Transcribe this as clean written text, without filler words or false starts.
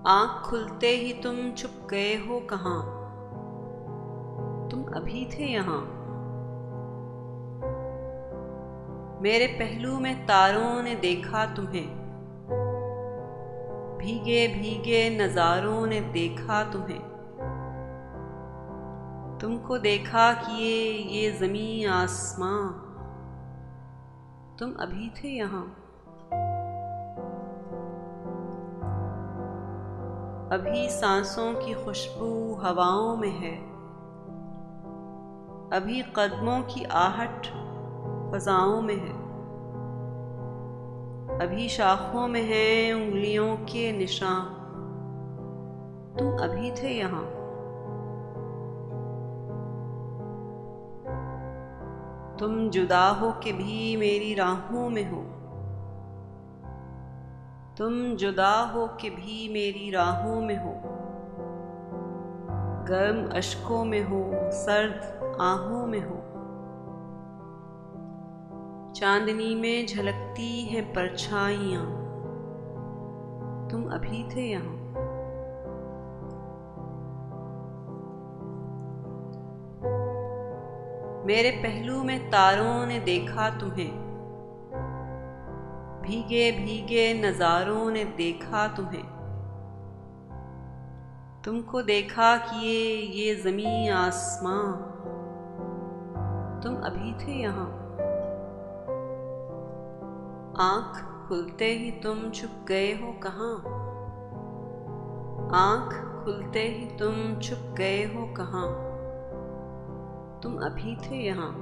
आँख खुलते ही तुम छुप गए हो कहाँ, तुम अभी थे यहाँ। मेरे पहलू में तारों ने देखा तुम्हें, भीगे भीगे नजारों ने देखा तुम्हें। तुमको देखा किए ये ज़मीं आसमां, तुम अभी थे यहाँ। अभी सांसों की खुशबू हवाओं में है, अभी कदमों की आहट फजाओं में है, अभी शाखों में है उंगलियों के निशान, तुम अभी थे यहाँ। तुम जुदा हो के भी मेरी राहों में हो, तुम जुदा हो के भी मेरी राहों में हो। गर्म अश्कों में हो, सर्द आहों में हो। चांदनी में झलकती हैं परछाइयां, तुम अभी थे यहाँ। मेरे पहलू में तारों ने देखा तुम्हें, भीगे भीगे नजारों ने देखा तुम्हें। तुमको देखा किए ये ज़मीं आसमां, तुम अभी थे यहाँ। आँख खुलते ही तुम छुप गए हो कहाँ, आँख खुलते ही तुम छुप गए हो कहाँ, तुम अभी थे यहाँ।